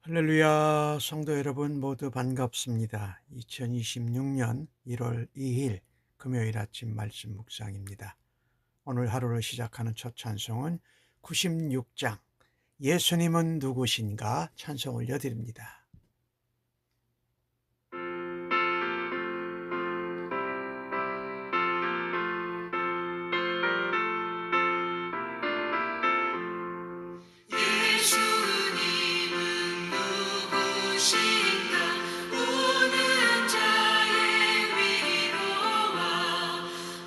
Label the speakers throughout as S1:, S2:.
S1: 할렐루야, 성도 여러분 모두 반갑습니다. 2026년 1월 2일 금요일 아침 말씀 묵상입니다. 오늘 하루를 시작하는 첫 찬송은 96장 예수님은 누구신가 찬송 올려드립니다.
S2: 예수님은 누구신가 우는 자의 위로와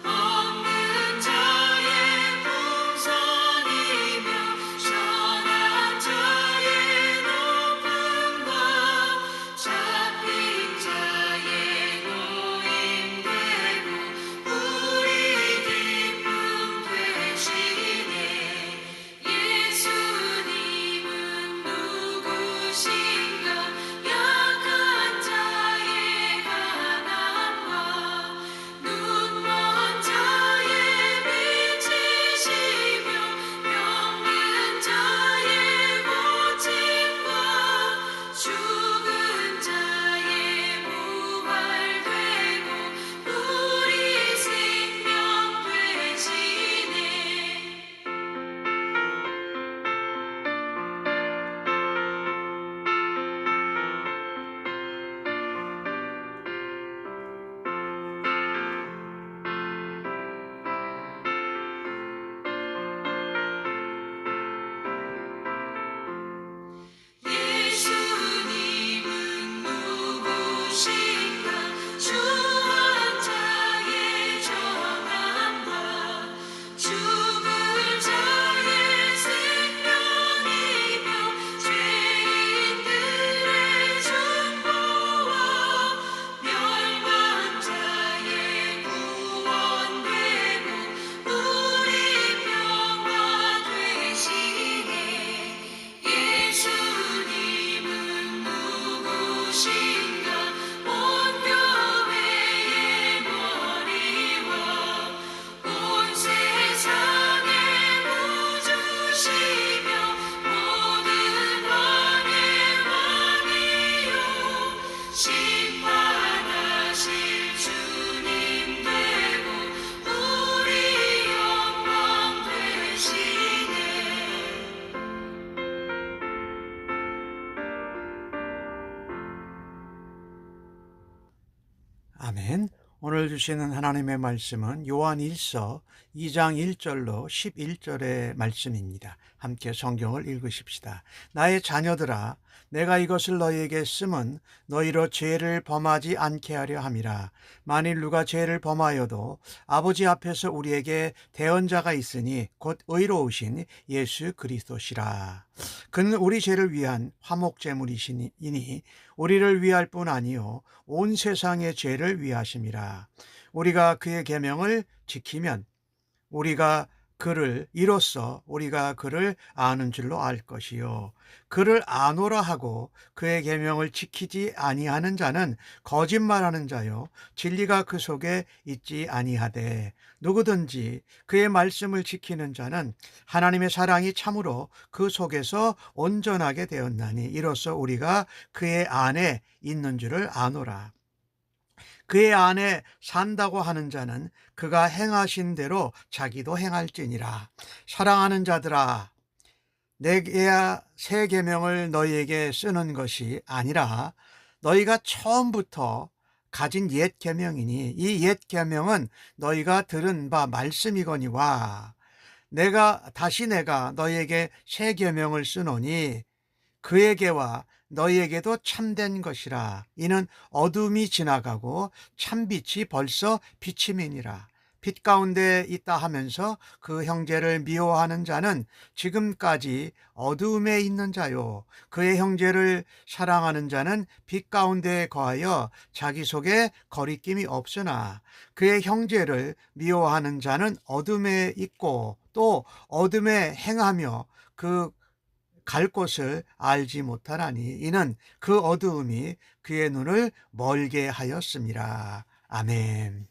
S2: 없는 자의 풍성이며 선한 자의 높음과 잡힌 자의 노임되고 우리 기쁨 되시네. 예수님은 누구신가 약한 자의 가난과 눈먼 자의 빛이시며 병든 자의 고침과 죽은 자의 부활되고 우리 생명 되시네. 예수님은 누구신가 주한 자의 정함과 죽을 자의 생명이며 죄인들의 중보와 멸망 자의 구원되고 우리 평화 되시네. 예수님은 누구신가 온 교회의 머리와 온 세상의 구주시며 모든 왕의 왕이요 심판하실 주님 되고 우리 영광 되시네.
S1: 아멘. 오늘 주시는 하나님의 말씀은 요한 1서 2장 1절로 11절의 말씀입니다. 함께 성경을 읽으십시다. 나의 자녀들아, 내가 이것을 너희에게 쓰면 너희로 죄를 범하지 않게 하려 함이라. 만일 누가 죄를 범하여도 아버지 앞에서 우리에게 대언자가 있으니 곧 의로우신 예수 그리스도시라. 그는 우리 죄를 위한 화목제물이시니 우리를 위할 뿐 아니요 온 세상의 죄를 위하심이라. 우리가 그의 계명을 지키면 우리가 그를 아는 줄로 알 것이요 그를 아노라 하고 그의 계명을 지키지 아니하는 자는 거짓말하는 자요 진리가 그 속에 있지 아니하되 누구든지 그의 말씀을 지키는 자는 하나님의 사랑이 참으로 그 속에서 온전하게 되었나니 이로써 우리가 그의 안에 있는 줄을 아노라. 그의 안에 산다고 하는 자는 그가 행하신 대로 자기도 행할지니라. 사랑하는 자들아, 내가 새 계명을 너희에게 쓰는 것이 아니라 너희가 처음부터 가진 옛 계명이니 이 옛 계명은 너희가 들은 바 말씀이거니와 내가 너희에게 새 계명을 쓰노니 그에게와 너희에게도 참된 것이라. 이는 어둠이 지나가고 참빛이 벌써 비침이니라. 빛 가운데 있다 하면서 그 형제를 미워하는 자는 지금까지 어두움에 있는 자요 그의 형제를 사랑하는 자는 빛 가운데 거하여 자기 속에 거리낌이 없으나 그의 형제를 미워하는 자는 어둠에 있고 또 어둠에 행하며 그 갈 곳을 알지 못하나니 이는 그 어두움이 그의 눈을 멀게 하였습니다. 아멘.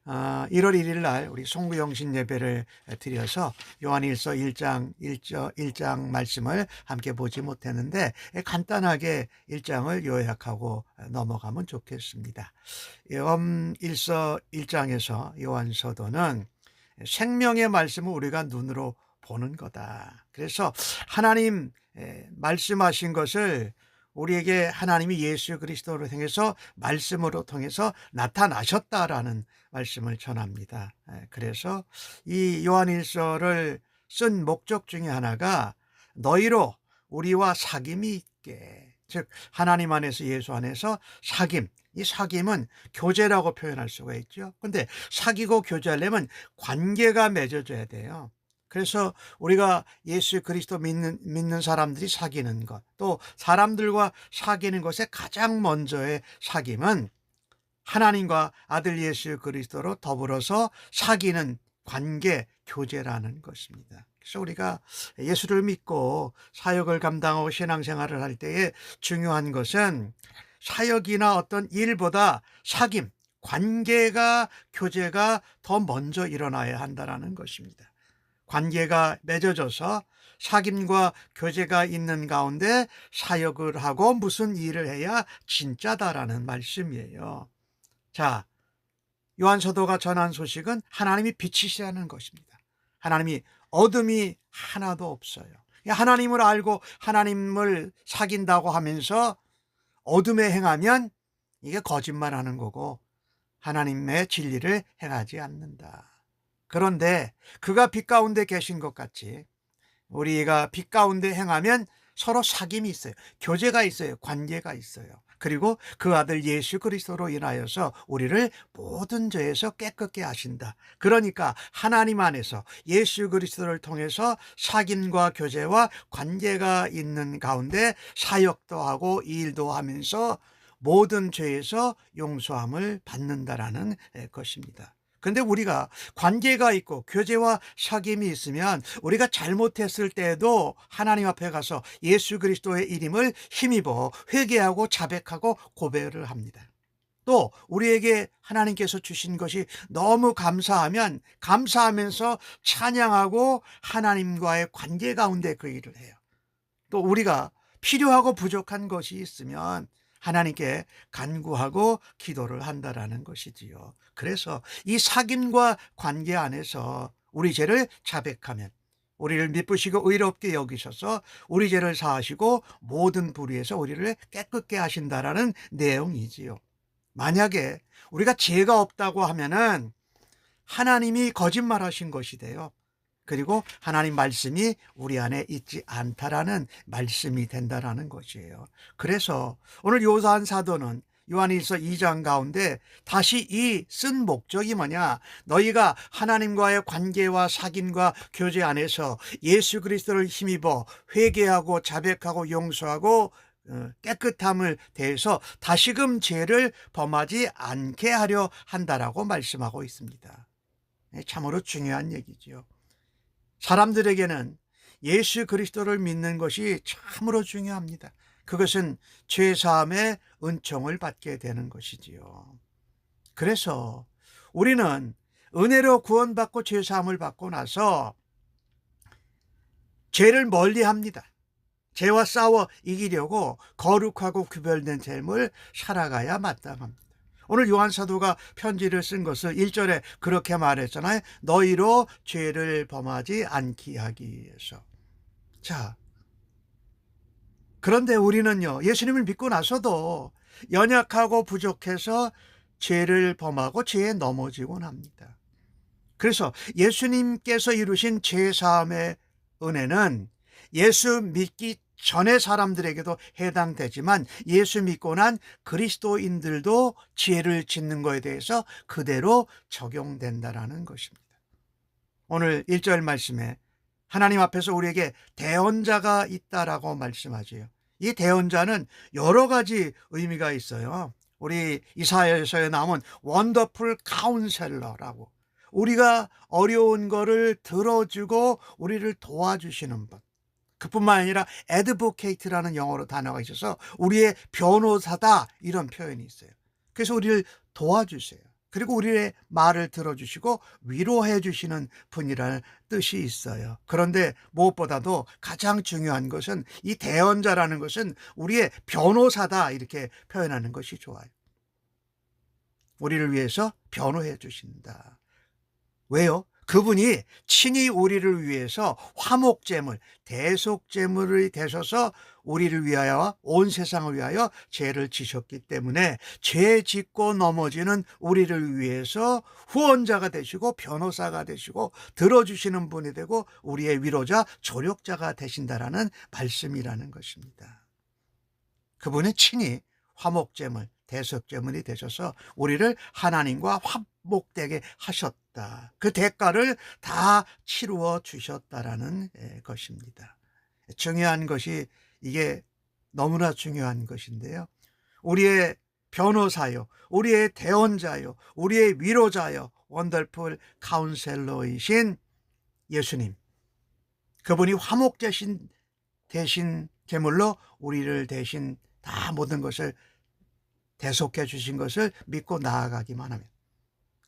S1: 1월 1일 날 우리 송구영신 예배를 드려서 요한일서 1장 말씀을 함께 보지 못했는데 간단하게 1장을 요약하고 넘어가면 좋겠습니다. 요한일서 1장에서 요한서도는 생명의 말씀을 우리가 눈으로 보는 거다. 그래서 하나님 말씀하신 것을 우리에게 하나님이 예수 그리스도를 통해서 말씀으로 통해서 나타나셨다라는 말씀을 전합니다. 그래서 이 요한일서를 쓴 목적 중에 하나가 너희로 우리와 사귐이 있게, 즉 하나님 안에서 예수 안에서 사귐, 이 사귐은 교제라고 표현할 수가 있죠. 근데 사귀고 교제하려면 관계가 맺어져야 돼요. 그래서 우리가 예수 그리스도 믿는 사람들이 사귀는 것, 또 사람들과 사귀는 것에 가장 먼저의 사귐은 하나님과 아들 예수 그리스도로 더불어서 사귀는 관계, 교제라는 것입니다. 그래서 우리가 예수를 믿고 사역을 감당하고 신앙생활을 할 때에 중요한 것은 사역이나 어떤 일보다 사귐, 관계가, 교제가 더 먼저 일어나야 한다는 것입니다. 관계가 맺어져서 사귐과 교제가 있는 가운데 사역을 하고 무슨 일을 해야 진짜다라는 말씀이에요. 자, 요한서도가 전한 소식은 하나님이 빛이시라는 것입니다. 하나님이 어둠이 하나도 없어요. 하나님을 알고 하나님을 사귄다고 하면서 어둠에 행하면 이게 거짓말하는 거고 하나님의 진리를 행하지 않는다. 그런데 그가 빛 가운데 계신 것 같이 우리가 빛 가운데 행하면 서로 사귐이 있어요. 교제가 있어요. 관계가 있어요. 그리고 그 아들 예수 그리스도로 인하여서 우리를 모든 죄에서 깨끗게 하신다. 그러니까 하나님 안에서 예수 그리스도를 통해서 사귐과 교제와 관계가 있는 가운데 사역도 하고 일도 하면서 모든 죄에서 용서함을 받는다라는 것입니다. 근데 우리가 관계가 있고 교제와 사귐이 있으면 우리가 잘못했을 때에도 하나님 앞에 가서 예수 그리스도의 이름을 힘입어 회개하고 자백하고 고백을 합니다. 또 우리에게 하나님께서 주신 것이 너무 감사하면 감사하면서 찬양하고 하나님과의 관계 가운데 그 일을 해요. 또 우리가 필요하고 부족한 것이 있으면 하나님께 간구하고 기도를 한다라는 것이지요. 그래서 이 사귐과 관계 안에서 우리 죄를 자백하면 우리를 미쁘시고 의롭게 여기셔서 우리 죄를 사하시고 모든 불의에서 우리를 깨끗게 하신다라는 내용이지요. 만약에 우리가 죄가 없다고 하면은 하나님이 거짓말하신 것이 돼요. 그리고 하나님 말씀이 우리 안에 있지 않다라는 말씀이 된다라는 것이에요. 그래서 오늘 요한 사도는 요한일서 2장 가운데 다시 이 쓴 목적이 뭐냐? 너희가 하나님과의 관계와 사귐과 교제 안에서 예수 그리스도를 힘입어 회개하고 자백하고 용서하고 깨끗함을 대해서 다시금 죄를 범하지 않게 하려 한다라고 말씀하고 있습니다. 참으로 중요한 얘기죠. 사람들에게는 예수 그리스도를 믿는 것이 참으로 중요합니다. 그것은 죄사함의 은총을 받게 되는 것이지요. 그래서 우리는 은혜로 구원받고 죄사함을 받고 나서 죄를 멀리합니다. 죄와 싸워 이기려고 거룩하고 구별된 삶을 살아가야 마땅합니다. 오늘 요한 사도가 편지를 쓴 것을 1절에 그렇게 말했잖아요. 너희로 죄를 범하지 않게 하기 위해서. 자, 그런데 우리는요, 예수님을 믿고 나서도 연약하고 부족해서 죄를 범하고 죄에 넘어지곤 합니다. 그래서 예수님께서 이루신 죄사함의 은혜는 예수 믿기 전의 사람들에게도 해당되지만 예수 믿고 난 그리스도인들도 죄를 짓는 것에 대해서 그대로 적용된다라는 것입니다. 오늘 1절 말씀에 하나님 앞에서 우리에게 대언자가 있다라고 말씀하지요. 이 대언자는 여러 가지 의미가 있어요. 우리 이사야서에 나온 원더풀 카운셀러라고, 우리가 어려운 거를 들어주고 우리를 도와주시는 분. 그뿐만 아니라 advocate라는 영어로 단어가 있어서 우리의 변호사다 이런 표현이 있어요. 그래서 우리를 도와주세요. 그리고 우리의 말을 들어주시고 위로해 주시는 분이라는 뜻이 있어요. 그런데 무엇보다도 가장 중요한 것은 이 대언자라는 것은 우리의 변호사다 이렇게 표현하는 것이 좋아요. 우리를 위해서 변호해 주신다. 왜요? 그분이 친히 우리를 위해서 화목제물, 대속제물이 되셔서 우리를 위하여 온 세상을 위하여 죄를 지셨기 때문에 죄 짓고 넘어지는 우리를 위해서 후원자가 되시고 변호사가 되시고 들어주시는 분이 되고 우리의 위로자, 조력자가 되신다라는 말씀이라는 것입니다. 그분이 친히 화목제물, 대속제물이 되셔서 우리를 하나님과 화목되게 하셨다. 그 대가를 다 치루어 주셨다라는 것입니다. 중요한 것이 이게 너무나 중요한 것인데요. 우리의 변호사요, 우리의 대언자요, 우리의 위로자요, 원더풀 카운셀러이신 예수님. 그분이 화목되신 대신 제물로 우리를 대신 다 모든 것을 대속해 주신 것을 믿고 나아가기만 하면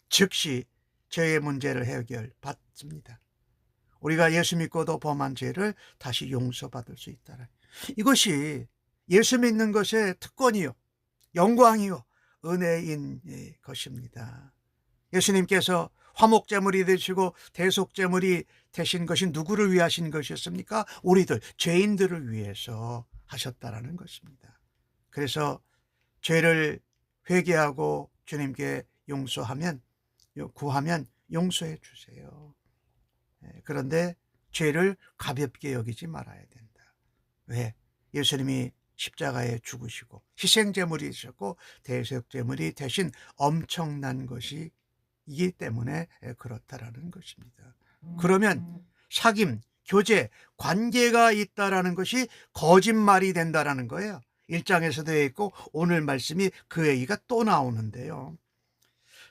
S1: 즉시 죄의 문제를 해결받습니다. 우리가 예수 믿고도 범한 죄를 다시 용서받을 수 있다. 이것이 예수 믿는 것의 특권이요, 영광이요, 은혜인 것입니다. 예수님께서 화목제물이 되시고 대속제물이 되신 것이 누구를 위하신 것이었습니까? 우리들 죄인들을 위해서 하셨다라는 것입니다. 그래서 죄를 회개하고 주님께 용서하면, 구하면 용서해 주세요. 그런데 죄를 가볍게 여기지 말아야 된다. 왜? 예수님이 십자가에 죽으시고 희생제물이 되셨고 대속제물이 대신 엄청난 것이 이기 때문에 그렇다라는 것입니다. 그러면 사귐, 교제, 관계가 있다라는 것이 거짓말이 된다라는 거예요. 1장에서도 되어 있고 오늘 말씀이 그 얘기가 또 나오는데요.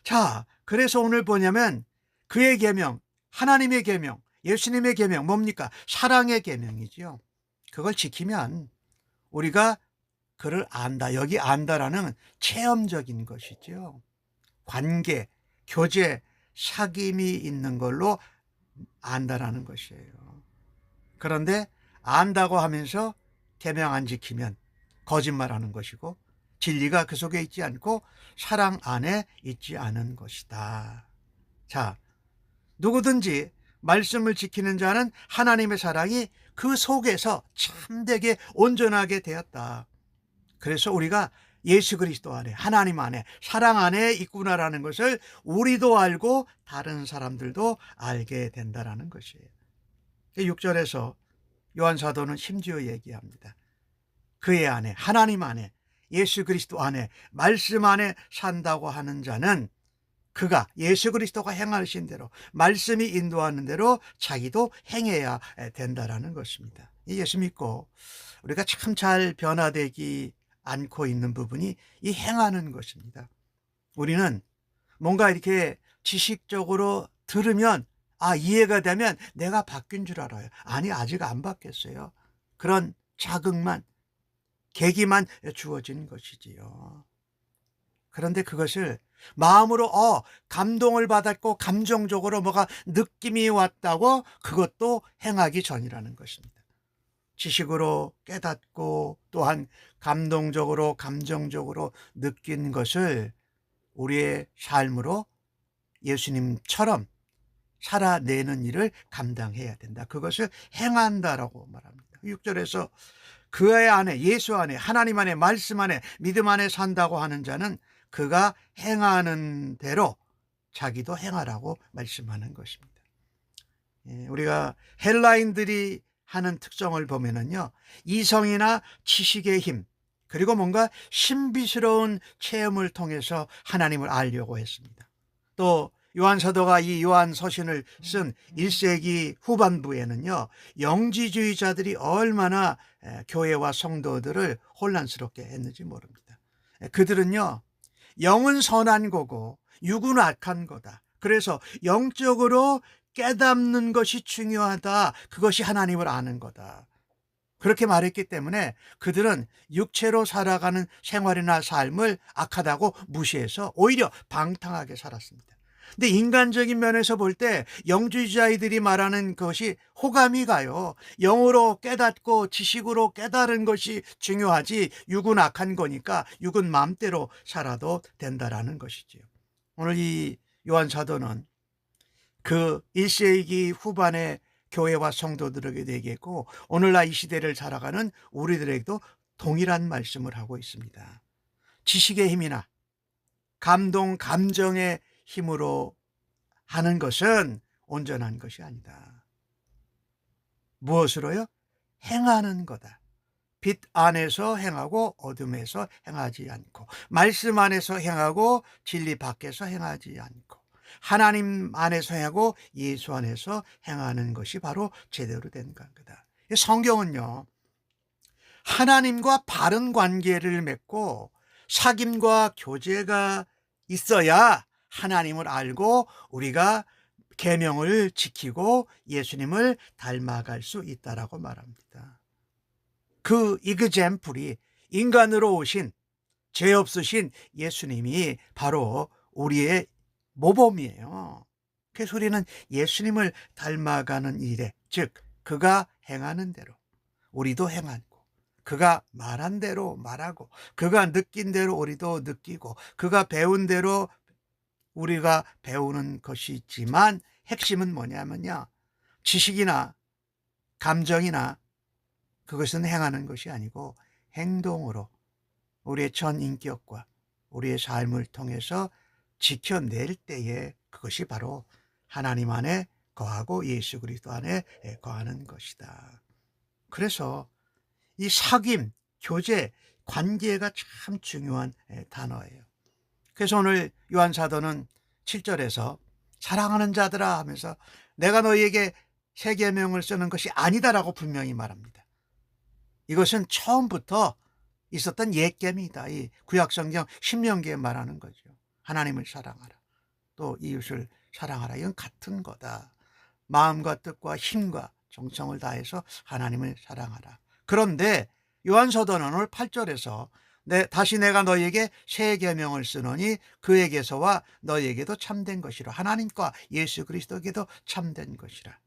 S1: 자, 그래서 오늘 뭐냐면 그의 계명, 하나님의 계명, 예수님의 계명 뭡니까? 사랑의 계명이죠. 그걸 지키면 우리가 그를 안다. 여기 안다라는 체험적인 것이죠. 관계, 교제, 사귐이 있는 걸로 안다라는 것이에요. 그런데 안다고 하면서 계명 안 지키면 거짓말하는 것이고 진리가 그 속에 있지 않고 사랑 안에 있지 않은 것이다. 자, 누구든지 말씀을 지키는 자는 하나님의 사랑이 그 속에서 참되게 온전하게 되었다. 그래서 우리가 예수 그리스도 안에, 하나님 안에, 사랑 안에 있구나라는 것을 우리도 알고 다른 사람들도 알게 된다라는 것이에요. 6절에서 요한 사도는 심지어 얘기합니다. 그의 안에, 하나님 안에, 예수 그리스도 안에, 말씀 안에 산다고 하는 자는 그가 예수 그리스도가 행하신 대로, 말씀이 인도하는 대로 자기도 행해야 된다라는 것입니다. 예수 믿고 우리가 참 잘 변화되지 않고 있는 부분이 이 행하는 것입니다. 우리는 뭔가 이렇게 지식적으로 들으면 이해가 되면 내가 바뀐 줄 알아요. 아니, 아직 안 바뀌었어요. 그런 자극만, 계기만 주어진 것이지요. 그런데 그것을 마음으로 감동을 받았고 감정적으로 뭐가 느낌이 왔다고 그것도 행하기 전이라는 것입니다. 지식으로 깨닫고 또한 감동적으로 감정적으로 느낀 것을 우리의 삶으로 예수님처럼 살아내는 일을 감당해야 된다. 그것을 행한다라고 말합니다. 6절에서 그의 안에, 예수 안에, 하나님 안에, 말씀 안에, 믿음 안에 산다고 하는 자는 그가 행하는 대로 자기도 행하라고 말씀하는 것입니다. 우리가 헬라인들이 하는 특성을 보면은요, 이성이나 지식의 힘, 그리고 뭔가 신비스러운 체험을 통해서 하나님을 알려고 했습니다. 또 요한 사도가 이 요한 서신을 쓴 1세기 후반부에는요, 영지주의자들이 얼마나 교회와 성도들을 혼란스럽게 했는지 모릅니다. 그들은요, 영은 선한 거고 육은 악한 거다. 그래서 영적으로 깨닫는 것이 중요하다. 그것이 하나님을 아는 거다. 그렇게 말했기 때문에 그들은 육체로 살아가는 생활이나 삶을 악하다고 무시해서 오히려 방탕하게 살았습니다. 근데 인간적인 면에서 볼 때 영주주의자들이 말하는 것이 호감이 가요. 영으로 깨닫고 지식으로 깨달은 것이 중요하지, 육은 악한 거니까 육은 마음대로 살아도 된다라는 것이지요. 오늘 이 요한 사도는 그 1세기 후반의 교회와 성도들에게도 얘기했고, 오늘날 이 시대를 살아가는 우리들에게도 동일한 말씀을 하고 있습니다. 지식의 힘이나 감동, 감정의 힘으로 하는 것은 온전한 것이 아니다. 무엇으로요? 행하는 거다. 빛 안에서 행하고 어둠에서 행하지 않고, 말씀 안에서 행하고 진리 밖에서 행하지 않고, 하나님 안에서 행하고 예수 안에서 행하는 것이 바로 제대로 된 거다. 성경은요, 하나님과 바른 관계를 맺고 사귐과 교제가 있어야 하나님을 알고 우리가 계명을 지키고 예수님을 닮아갈 수 있다라고 말합니다. 그 이그젬플이 인간으로 오신 죄 없으신 예수님이 바로 우리의 모범이에요. 그래서 우리는 예수님을 닮아가는 일에, 즉 그가 행하는 대로 우리도 행하고, 그가 말한 대로 말하고, 그가 느낀 대로 우리도 느끼고, 그가 배운 대로 우리가 배우는 것이지만 핵심은 뭐냐면요, 지식이나 감정이나 그것은 행하는 것이 아니고 행동으로 우리의 전인격과 우리의 삶을 통해서 지켜낼 때에 그것이 바로 하나님 안에 거하고 예수 그리스도 안에 거하는 것이다. 그래서 이 사귐, 교제, 관계가 참 중요한 단어예요. 그래서 오늘 요한 사도는 7절에서 사랑하는 자들아 하면서 내가 너희에게 새 계명을 쓰는 것이 아니다라고 분명히 말합니다. 이것은 처음부터 있었던 옛 계명이다. 이 구약성경 신명기에 말하는 거죠. 하나님을 사랑하라, 또 이웃을 사랑하라. 이건 같은 거다. 마음과 뜻과 힘과 정성을 다해서 하나님을 사랑하라. 그런데 요한서도는 오늘 8절에서 다시 내가 너희에게 새 계명을 쓰노니 그에게서와 너희에게도 참된 것이라. 하나님과 예수 그리스도에게도 참된 것이라.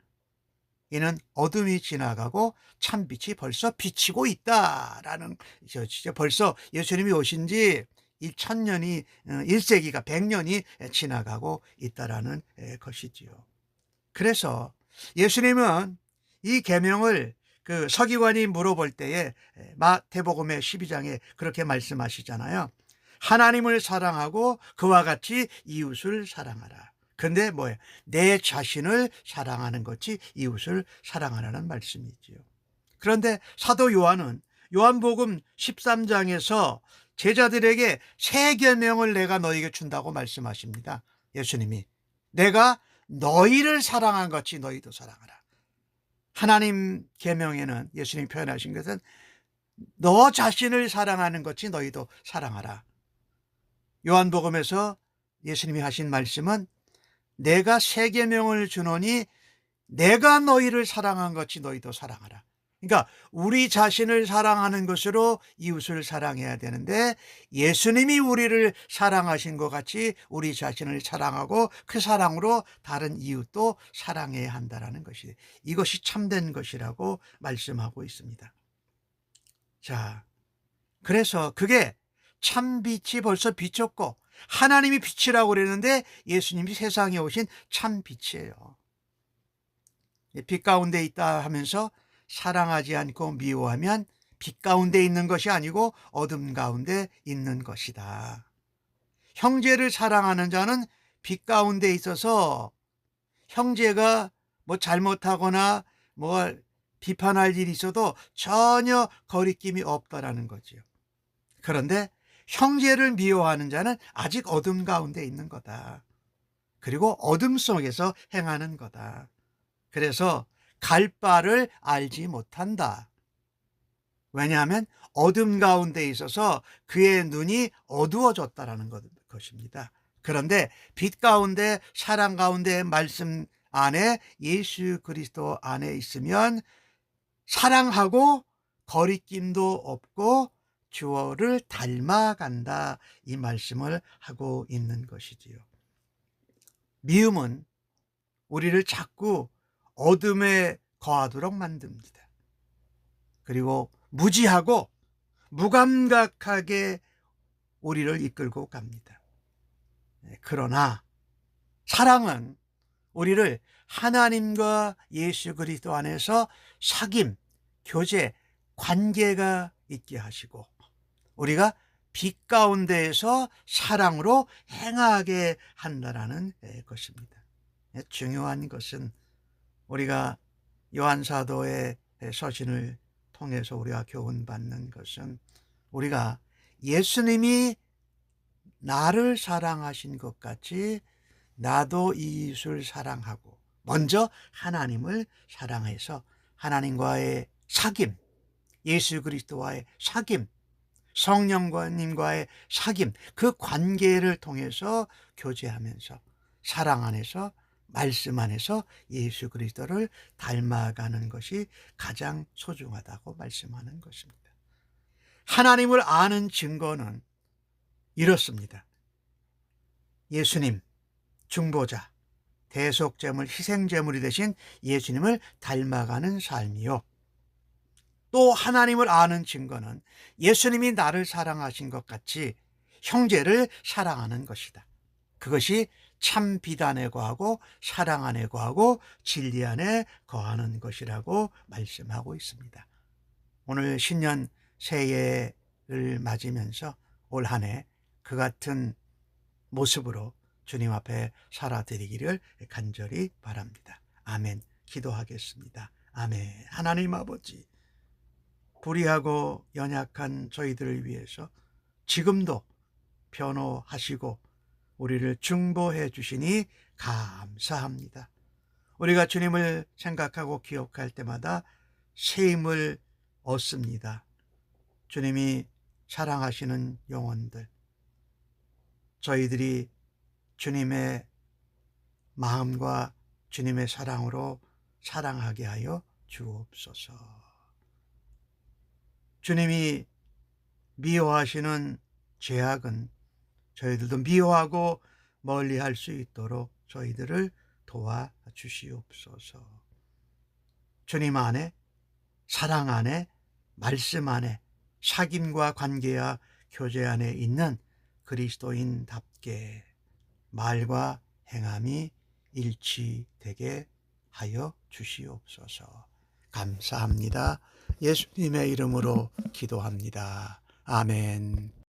S1: 이는 어둠이 지나가고 참빛이 벌써 비치고 있다라는 것이죠. 벌써 예수님이 오신 지 1000년이 1세기가 100년이 지나가고 있다라는 것이지요. 그래서 예수님은 이 계명을 그 서기관이 물어볼 때에 마태복음의 12장에 그렇게 말씀하시잖아요. 하나님을 사랑하고 그와 같이 이웃을 사랑하라. 근데 뭐예요? 내 자신을 사랑하는 것이 이웃을 사랑하라는 말씀이지요. 그런데 사도 요한은 요한복음 13장에서 제자들에게 새 계명을 내가 너희에게 준다고 말씀하십니다. 예수님이 내가 너희를 사랑한 것이 너희도 사랑하라. 하나님 계명에는 예수님이 표현하신 것은 너 자신을 사랑하는 것이 너희도 사랑하라. 요한복음에서 예수님이 하신 말씀은 내가 새 계명을 주노니 내가 너희를 사랑한 것이 너희도 사랑하라. 그러니까 우리 자신을 사랑하는 것으로 이웃을 사랑해야 되는데 예수님이 우리를 사랑하신 것 같이 우리 자신을 사랑하고 그 사랑으로 다른 이웃도 사랑해야 한다는 것이, 이것이 참된 것이라고 말씀하고 있습니다. 자, 그래서 그게 참빛이 벌써 비쳤고 하나님이 빛이라고 그랬는데 예수님이 세상에 오신 참빛이에요. 빛 가운데 있다 하면서 사랑하지 않고 미워하면 빛 가운데 있는 것이 아니고 어둠 가운데 있는 것이다. 형제를 사랑하는 자는 빛 가운데 있어서 형제가 뭐 잘못하거나 뭐 비판할 일이 있어도 전혀 거리낌이 없다라는 거죠. 그런데 형제를 미워하는 자는 아직 어둠 가운데 있는 거다. 그리고 어둠 속에서 행하는 거다. 그래서 갈 바를 알지 못한다. 왜냐하면 어둠 가운데 있어서 그의 눈이 어두워졌다라는 것입니다. 그런데 빛 가운데, 사랑 가운데, 말씀 안에, 예수 그리스도 안에 있으면 사랑하고 거리낌도 없고 주어를 닮아간다, 이 말씀을 하고 있는 것이지요. 미움은 우리를 자꾸 어둠에 거하도록 만듭니다. 그리고 무지하고 무감각하게 우리를 이끌고 갑니다. 그러나 사랑은 우리를 하나님과 예수 그리스도 안에서 사귐, 교제, 관계가 있게 하시고 우리가 빛 가운데에서 사랑으로 행하게 한다라는 것입니다. 중요한 것은 우리가 요한사도의 서신을 통해서 우리가 교훈받는 것은 우리가 예수님이 나를 사랑하신 것 같이 나도 이웃을 사랑하고 먼저 하나님을 사랑해서 하나님과의 사귐, 예수 그리스도와의 사귐, 성령님과의 사귐, 그 관계를 통해서 교제하면서 사랑 안에서 말씀 안에서 예수 그리스도를 닮아가는 것이 가장 소중하다고 말씀하는 것입니다. 하나님을 아는 증거는 이렇습니다. 예수님, 중보자, 대속제물, 희생제물이 되신 예수님을 닮아가는 삶이요. 또 하나님을 아는 증거는 예수님이 나를 사랑하신 것 같이 형제를 사랑하는 것이다. 그것이 참 비단에 거하고 사랑 안에 거하고 진리 안에 거하는 것이라고 말씀하고 있습니다. 오늘 신년 새해를 맞으면서 올 한 해 그 같은 모습으로 주님 앞에 살아드리기를 간절히 바랍니다. 아멘. 기도하겠습니다. 아멘. 하나님 아버지, 불의하고 연약한 저희들을 위해서 지금도 변호하시고 우리를 중보해 주시니 감사합니다. 우리가 주님을 생각하고 기억할 때마다 새 힘을 얻습니다. 주님이 사랑하시는 영혼들, 저희들이 주님의 마음과 주님의 사랑으로 사랑하게 하여 주옵소서. 주님이 미워하시는 죄악은 저희들도 미워하고 멀리할 수 있도록 저희들을 도와주시옵소서. 주님 안에, 사랑 안에, 말씀 안에, 사귐과 관계와 교제 안에 있는 그리스도인답게 말과 행함이 일치되게 하여 주시옵소서. 감사합니다. 예수님의 이름으로 기도합니다. 아멘.